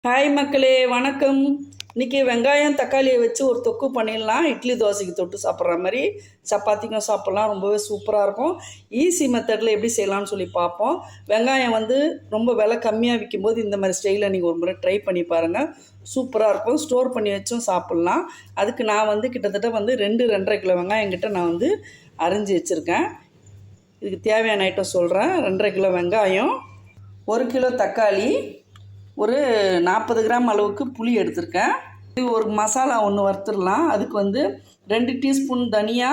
Hi மக்களே, வணக்கம். இன்றைக்கி வெங்காயம் தக்காளியை வச்சு ஒரு தொக்கு பண்ணிடலாம். இட்லி தோசைக்கு தொட்டு சாப்பிட்ற மாதிரி, சப்பாத்திக்கும் சாப்பிட்லாம். ரொம்பவே சூப்பராக இருக்கும். ஈஸி மெத்தடில் எப்படி செய்யலாம்னு சொல்லி பார்ப்போம். வெங்காயம் ரொம்ப விலை கம்மியாக விற்கும்போது இந்த மாதிரி ஸ்டைலில் நீங்கள் ஒரு முறை ட்ரை பண்ணி பாருங்கள். சூப்பராக இருக்கும். ஸ்டோர் பண்ணி வச்சும் சாப்பிட்லாம். அதுக்கு நான் கிட்டத்தட்ட 2-2.5 கிலோ வெங்காயம் கிட்ட நான் அரிஞ்சு வச்சுருக்கேன். இதுக்கு தேவையான ஐட்டம் சொல்கிறேன். 2.5 கிலோ வெங்காயம், 1 கிலோ தக்காளி, ஒரு 40 கிராம் அளவுக்கு புளி எடுத்திருக்கேன். இது ஒரு மசாலா ஒன்று வறுத்துடலாம். அதுக்கு 2 டீஸ்பூன் தனியா,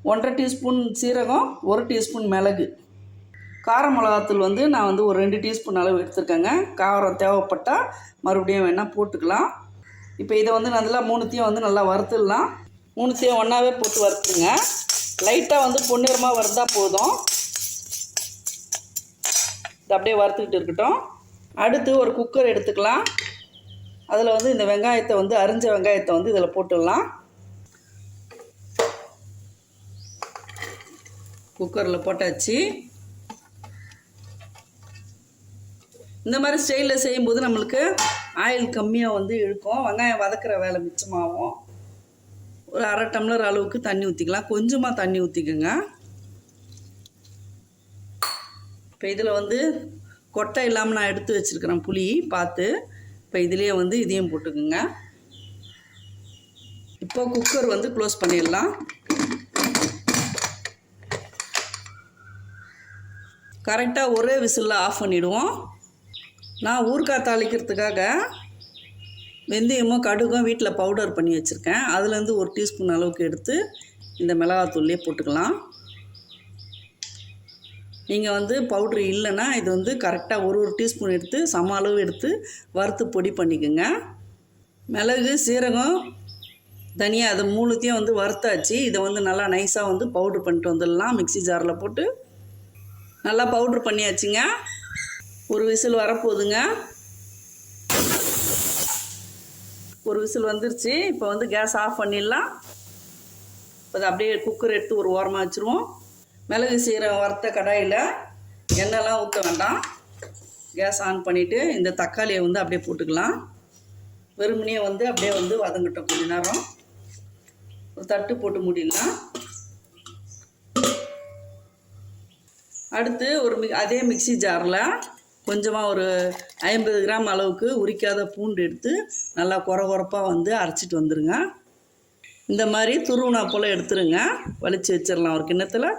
1.5 டீஸ்பூன் சீரகம், 1 டீஸ்பூன் மிளகு. கார மிளகாத்தூள் நான் ஒரு 2 டீஸ்பூன் அளவு எடுத்துருக்கேங்க. காரம் தேவைப்பட்டால் மறுபடியும் வேணால் போட்டுக்கலாம். இப்போ இதை நல்லா மூணுத்தையும் நல்லா வறுத்துடலாம். மூணுத்தையும் ஒன்றாவே போட்டு வறுத்துங்க. லைட்டாக பொன்னிறமாக வறுத்தால் போதும். இது அப்படியே வறுத்துக்கிட்டு இருக்கட்டும். அடுத்து ஒரு குக்கர் எடுத்துக்கலாம். அதில் இந்த வெங்காயத்தை அரிஞ்ச வெங்காயத்தை இதில் போட்டுடலாம். குக்கரில் போட்டாச்சு. இந்த மாதிரி ஸ்டைலில் செய்யும்போது நம்மளுக்கு ஆயில் கம்மியாக இழுக்கும். வெங்காயம் வதக்கிற வேலை மிச்சமாகும். ஒரு 1/2 டம்ளர் அளவுக்கு தண்ணி ஊற்றிக்கலாம். கொஞ்சமாக தண்ணி ஊற்றிக்கோங்க. இப்போ இதில் கொட்டை இல்லாமல் நான் எடுத்து வச்சுருக்கிறேன் புளி பார்த்து. இப்போ இதிலேயே இதையும் போட்டுக்குங்க. இப்போ குக்கர் க்ளோஸ் பண்ணிடலாம். கரெக்டாக ஒரே விசிலில் ஆஃப் பண்ணிவிடுவோம். நான் ஊறுகாய் தாளிக்கிறதுக்காக வெந்தயமும் கடுகும் வீட்டில் பவுடர் பண்ணி வச்சுருக்கேன். அதுலேருந்து 1 டீஸ்பூன் அளவுக்கு எடுத்து இந்த மிளகாத்தூள்லேயே போட்டுக்கலாம். நீங்கள் பவுட்ரு இல்லைன்னா இது கரெக்டாக ஒரு டீஸ்பூன் எடுத்து சம அளவு எடுத்து வறுத்து பொடி பண்ணிக்கோங்க. மிளகு, சீரகம், தனியா அது மூணுத்தையும் வறுத்தாச்சு. இதை நல்லா நைஸாக பவுட்ரு பண்ணிட்டு வந்துடலாம். மிக்ஸி ஜாரில் போட்டு நல்லா பவுட்ரு பண்ணியாச்சுங்க. ஒரு விசில் வரப்போகுதுங்க. ஒரு விசில் வந்துருச்சு. இப்போ கேஸ் ஆஃப் பண்ணிடலாம். இப்போ அதை அப்படியே குக்கர் எடுத்து ஒரு ஓரமாக வச்சுருவோம். மிளகு சீரகம் வறுத்த கடாயில் எண்ணெய்லாம் ஊற்ற வேண்டாம். கேஸ் ஆன் பண்ணிவிட்டு இந்த தக்காளியை அப்படியே போட்டுக்கலாம். வெறுமனே அப்படியே வதங்கட்டும் கொஞ்ச நேரம். ஒரு தட்டு போட்டு மூடிடலாம். அடுத்து அதே மிக்ஸி ஜாரில் கொஞ்சமாக ஒரு 50 கிராம் அளவுக்கு உரிக்காத பூண்டு எடுத்து நல்லா கொரப்பாக அரைச்சிட்டு வந்துடுங்க. இந்த மாதிரி துருவினா போல் எடுத்துருங்க. வலிச்சு வச்சிடலாம் ஒரு கிண்ணத்தில்.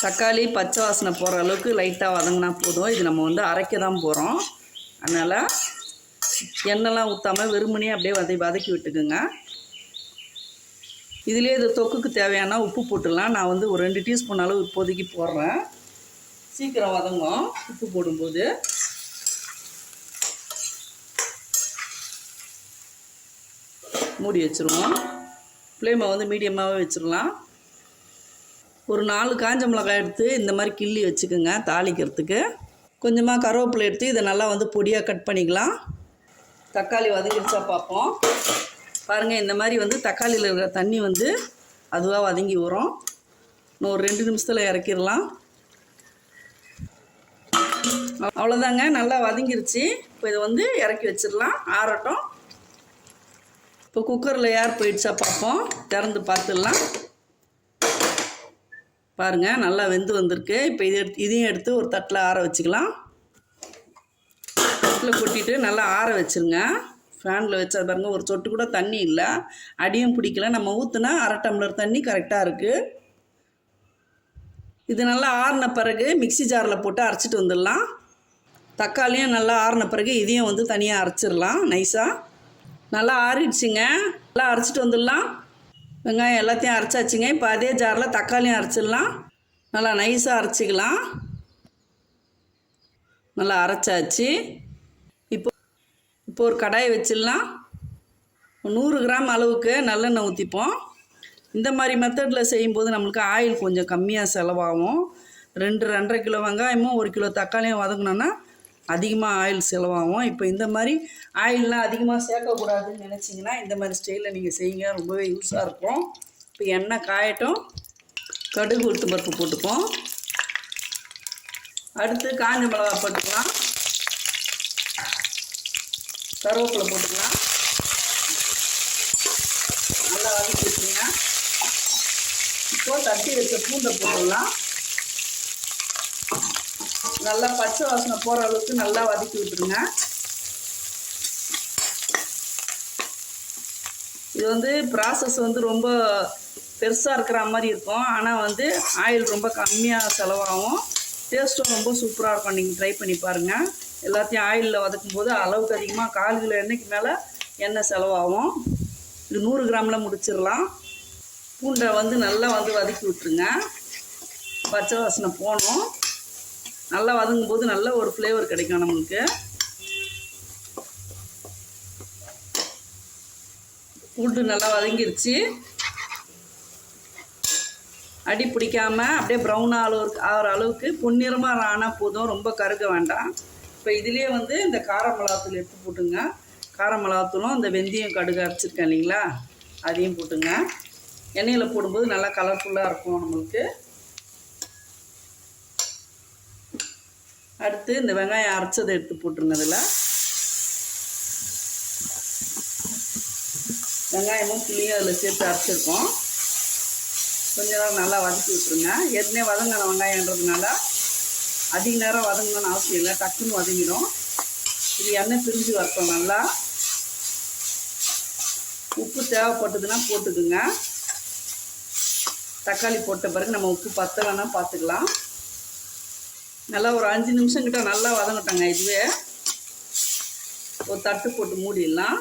தக்காளி பச்சை வாசனை போகிற அளவுக்கு லைட்டாக வதங்கினா போதும். இது நம்ம அரைக்க தான் போகிறோம். அதனால் எண்ணெய்லாம் ஊற்றாமல் வெறுமனே அப்படியே வதக்கி விட்டுக்குங்க. இதிலே இது தொக்குக்கு தேவையான உப்பு போட்டுடலாம். நான் ஒரு 2 டீஸ்பூன் அளவு இப்போதைக்கு போடுறேன். சீக்கிரம் வதங்கும் உப்பு போடும்போது. மூடி வச்சுருவோம். ஃப்ளேமை மீடியமாகவே வச்சிடலாம். ஒரு 4 காஞ்ச மிளகாய் எடுத்து இந்த மாதிரி கிள்ளி வச்சுக்கோங்க தாளிக்கிறதுக்கு. கொஞ்சமாக கருவேப்பிலை எடுத்து இதை நல்லா பொடியாக கட் பண்ணிக்கலாம். தக்காளி வதங்கிடுச்சா பார்ப்போம். பாருங்கள், இந்த மாதிரி தக்காளியில் இருக்கிற தண்ணி அதுவாக வதங்கி வரும். இன்னும் ஒரு 2 நிமிஷத்தில் இறக்கிடலாம். அவ்வளோதாங்க, நல்லா வதங்கிருச்சு. இப்போ இதை இறக்கி வச்சிடலாம், ஆறட்டும். இப்போ குக்கரில் ஏர் போயிடுச்சா பார்ப்போம். திறந்து பார்த்துடலாம். பாருங்கள், நல்லா வெந்து வந்திருக்கு. இப்போ இதையும் எடுத்து ஒரு தட்டில் ஆற வச்சுக்கலாம். தட்டில் கொட்டிட்டு நல்லா ஆற வச்சுருங்க. ஃபேனில் வச்சா பாருங்கள், ஒரு சொட்டு கூட தண்ணி இல்லை, அடியும் பிடிக்கல. நம்ம ஊற்றுனா 1/2 டம்ளர் தண்ணி கரெக்டாக இருக்குது. இது நல்லா ஆறின பிறகு மிக்ஸி ஜாரில் போட்டு அரைச்சிட்டு வந்துடலாம். தக்காளியும் நல்லா ஆறின பிறகு இதையும் தனியாக அரைச்சிடலாம் நைஸாக. நல்லா ஆறிடுச்சுங்க. நல்லா அரைச்சிட்டு வந்துடலாம். வெங்காயம் எல்லாத்தையும் அரைச்சாச்சுங்க. இப்போ அதே ஜாரில் தக்காளியும் அரைச்சிடலாம். நல்லா நைஸாக அரைச்சிக்கலாம். நல்லா அரைச்சாச்சு. இப்போ ஒரு கடாயை வச்சிடலாம். 100 கிராம் அளவுக்கு நல்லெண்ணெய் ஊற்றிப்போம். இந்த மாதிரி மெத்தடில் செய்யும்போது நம்மளுக்கு ஆயில் கொஞ்சம் கம்மியாக செலவாகும். 2-2.5 கிலோ வெங்காயமும் 1 கிலோ தக்காளியும் வதங்கினோன்னா அதிகமாக ஆயில் செலவாகும். இப்போ இந்த மாதிரி ஆயிலெலாம் அதிகமாக சேர்க்கக்கூடாதுன்னு நினச்சிங்கன்னா இந்த மாதிரி ஸ்டைலில் நீங்கள் செய்யுங்க. ரொம்பவே யூஸாக இருக்கும். இப்போ எண்ணெய் காயட்டும். கடுகு உளுத்தம் பருப்பு போட்டுப்போம். அடுத்து காஞ்ச மிளகா போட்டுக்கலாம். கருவேப்பிலை போட்டுக்கலாம். நல்லா வதக்கி வச்சுருங்க. இப்போது தட்டி வச்ச பூண்டை போட்டுடலாம். நல்லா பச்சை வாசனை போகிற அளவுக்கு நல்லா வதக்கி விட்டுருங்க. இது வந்து ப்ராசஸ் வந்து ரொம்ப பெருசாக இருக்கிற மாதிரி இருக்கும். ஆனால் வந்து ஆயில் ரொம்ப கம்மியாக செலவாகும். டேஸ்ட்டும் ரொம்ப சூப்பராக இருக்கும். நீங்கள் ட்ரை பண்ணி பாருங்கள். எல்லாத்தையும் ஆயிலில் வதக்கும் போது அளவுக்கு அதிகமாக 1/4 கிலோ எண்ணெய்க்கு மேலே எண்ணெய் செலவாகும். இது 100 கிராமில் முடிச்சிடலாம். பூண்டை வந்து நல்லா வந்து வதக்கி விட்டுருங்க. பச்சை வாசனை போகணும். நல்லா வதங்கும் போது நல்ல ஒரு ஃப்ளேவர் கிடைக்கும் நம்மளுக்கு. பூண்டு நல்லா வதங்கிருச்சு. அடி பிடிக்காமல் அப்படியே ப்ரௌன் ஆகிற அளவுக்கு பொன்னிறமாக ஆனால் போதும், ரொம்ப கருக வேண்டாம். இப்போ இதுலேயே வந்து இந்த கார மிளகாத்தூள் எடுத்து போட்டுங்க. கார மிளகாத்தூளும் இந்த வெந்தயம் கடுகு அரைச்சிருக்கேன் இல்லைங்களா, அதையும் போட்டுங்க. எண்ணெயில் போடும்போது நல்லா கலர்ஃபுல்லாக இருக்கும் நம்மளுக்கு. அடுத்து இந்த வெங்காயம் அரைச்சதை எடுத்து போட்டுருங்க. அதில் வெங்காயமும் புளியும் அதில் சேர்த்து அரைச்சிருக்கோம். கொஞ்ச நேரம் நல்லா வதக்கி விட்டுருங்க. ஏற்கனவே வதங்கின வெங்காயன்றதுனால அதிக நேரம் வதங்கணும்னு அவசியம் இல்லை, டக்குன்னு வதங்கிடும். இது எண்ணெய் பிரிஞ்சு வரட்டும். நல்லா உப்பு தேவைப்பட்டதுன்னா போட்டுக்குங்க. தக்காளி போட்ட பிறகு நம்ம உப்பு பத்தலைன்னா பார்த்துக்கலாம். நல்லா ஒரு 5 நிமிஷம் கிட்ட நல்லா வதங்கட்டாங்க. இதுவே ஒரு தட்டு போட்டு மூடிடலாம்.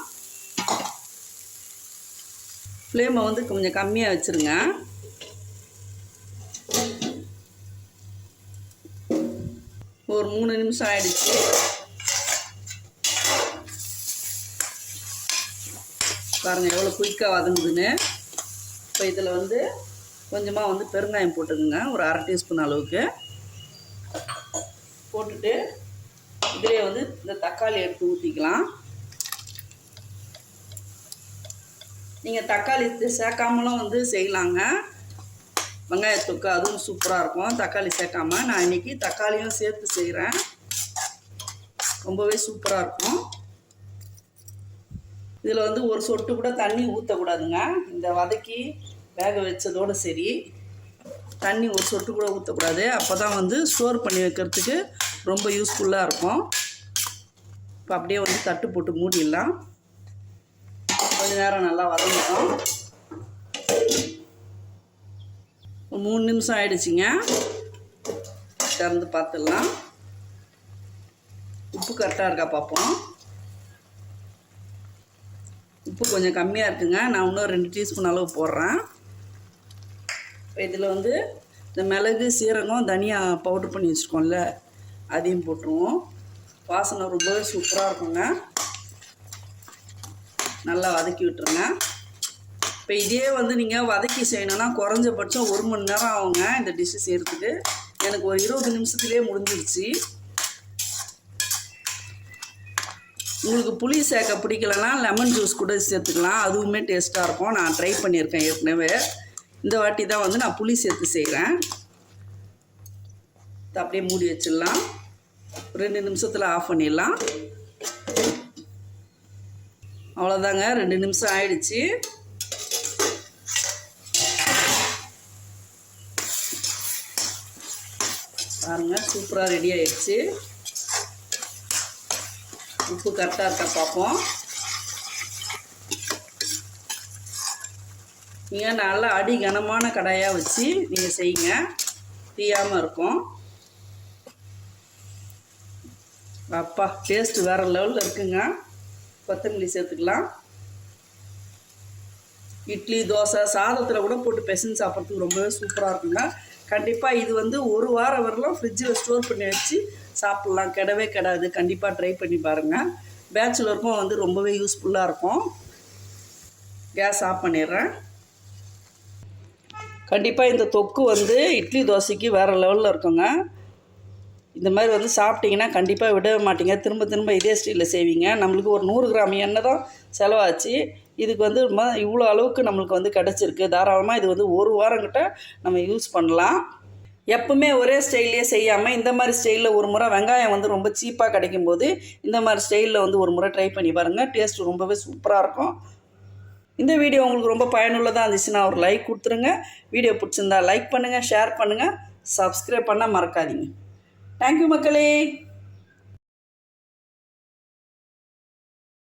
ஃப்ளேமை வந்து கொஞ்சம் கம்மியாக வச்சுருங்க. ஒரு 3 நிமிஷம் ஆயிடுச்சு. பாருங்கள் எவ்வளோ குயிக்காக வதங்குதுன்னு. இப்போ இதில் வந்து கொஞ்சமாக வந்து பெருங்காயம் போட்டுக்குங்க. ஒரு 1/2 டீஸ்பூன் அளவுக்கு போட்டுட்டு இதிலே வந்து இந்த தக்காளி எடுத்து ஊற்றிக்கலாம். நீங்கள் தக்காளி சேர்க்காமலும் வந்து செய்யலாங்க. வெங்காயத்தொக்கு அதுவும் சூப்பராக இருக்கும் தக்காளி சேர்க்காம. நான் இன்றைக்கி தக்காளியும் சேர்த்து செய்கிறேன். ரொம்பவே சூப்பராக இருக்கும். இதில் வந்து ஒரு சொட்டு கூட தண்ணி ஊற்றக்கூடாதுங்க. இந்த வதக்கி வேக வச்சதோடு சரி, தண்ணி ஒரு சொட்டு கூட ஊற்றக்கூடாது. அப்போ தான் வந்து ஸ்டோர் பண்ணி வைக்கிறதுக்கு ரொம்ப யூஸ்ஃபுல்லாக இருக்கும். இப்போ அப்படியே வந்து தட்டு போட்டு மூடிடலாம். கொஞ்ச நேரம் நல்லா வதங்கட்டும். 3 நிமிஷம் ஆயிடுச்சுங்க. திறந்து பார்த்துடலாம். உப்பு கரெக்டாக இருக்கா பார்ப்போம். உப்பு கொஞ்சம் கம்மியாக இருக்குங்க. நான் இன்னும் 2 டீஸ்பூன் அளவு போடுறேன். இப்போ இதில் வந்து இந்த மிளகு, சீரகம், தனியா பவுட்ரு பண்ணி வச்சுருக்கோம்ல, அதையும் போட்டுருவோம். வாசனை ரொம்பவே சூப்பராக இருக்குங்க. நல்லா வதக்கி விட்டுருங்க. இப்போ இதே வந்து நீங்கள் வதக்கி செய்யணுன்னா குறைஞ்சபட்சம் 1 மணி நேரம் ஆகுங்க இந்த டிஷ்ஷு செய்கிறதுக்கு. எனக்கு ஒரு 20 நிமிஷத்துலேயே முடிஞ்சிருச்சு. உங்களுக்கு புளி சேர்க்க பிடிக்கலன்னா லெமன் ஜூஸ் கூட சேர்த்துக்கலாம். அதுவுமே டேஸ்ட்டாக இருக்கும். நான் ட்ரை பண்ணியிருக்கேன் ஏற்கனவே. இந்த வாட்டி தான் வந்து நான் புளி சேர்த்து செய்கிறேன். அப்படியே மூடி வச்சிடலாம். 2 நிமிஷத்தில் ஆஃப் பண்ணிடலாம். அவ்வளோதாங்க, 2 நிமிஷம் ஆயிடுச்சு. பாருங்கள், சூப்பராக ரெடி ஆயிடுச்சு. உப்பு கரெக்டாக இருக்கா பார்ப்போம். நீங்கள் நல்லா அடி கனமான கடாயாக வச்சு நீங்கள் செய்யுங்க, தீயாமல் இருக்கும். அப்பா, டேஸ்ட்டு வேறு லெவலில் இருக்குங்க. கொத்தமல்லி சேர்த்துக்கலாம். இட்லி, தோசை, சாதத்தில் கூட போட்டு பிசைஞ்சு சாப்பிட்றதுக்கு ரொம்பவே சூப்பராக இருக்குங்க. கண்டிப்பாக இது வந்து 1 வாரம் வரலாம் ஃப்ரிட்ஜில் ஸ்டோர் பண்ணி வச்சு சாப்பிட்லாம். கெடவே கெடாது. கண்டிப்பாக ட்ரை பண்ணி பாருங்கள். பேச்சுலருக்கும் வந்து ரொம்பவே யூஸ்ஃபுல்லாக இருக்கும். கேஸ் ஆஃப் பண்ணிடுறேன். கண்டிப்பாக இந்த தொக்கு வந்து இட்லி, தோசைக்கு வேறு லெவலில் இருக்குங்க. இந்த மாதிரி வந்து சாப்பிட்டிங்கன்னா கண்டிப்பாக விடவே மாட்டீங்க. திரும்ப திரும்ப இதே ஸ்டைலில் செய்வீங்க. நம்மளுக்கு ஒரு 100 கிராம் எண்ணெய் தான் செலவாச்சு. இதுக்கு வந்து இவ்வளோ அளவுக்கு நம்மளுக்கு வந்து கிடச்சிருக்கு. தாராளமாக இது வந்து 1 வாரம் கிட்ட நம்ம யூஸ் பண்ணலாம். எப்பவுமே ஒரே ஸ்டைல்லையே செய்யாமல் இந்த மாதிரி ஸ்டைலில் ஒரு முறை வெங்காயம் வந்து ரொம்ப சீப்பாக கிடைக்கும்போது இந்த மாதிரி ஸ்டைலில் வந்து ஒரு முறை ட்ரை பண்ணி பாருங்கள். டேஸ்ட் ரொம்பவே சூப்பராக இருக்கும். இந்த வீடியோ உங்களுக்கு ரொம்ப பயனுள்ளதாக இருந்துச்சுன்னா ஒரு லைக் கொடுத்துருங்க. வீடியோ பிடிச்சிருந்தா லைக் பண்ணுங்கள், ஷேர் பண்ணுங்கள், சப்ஸ்கிரைப் பண்ண மறக்காதீங்க. தேங்க்யூ மக்களே.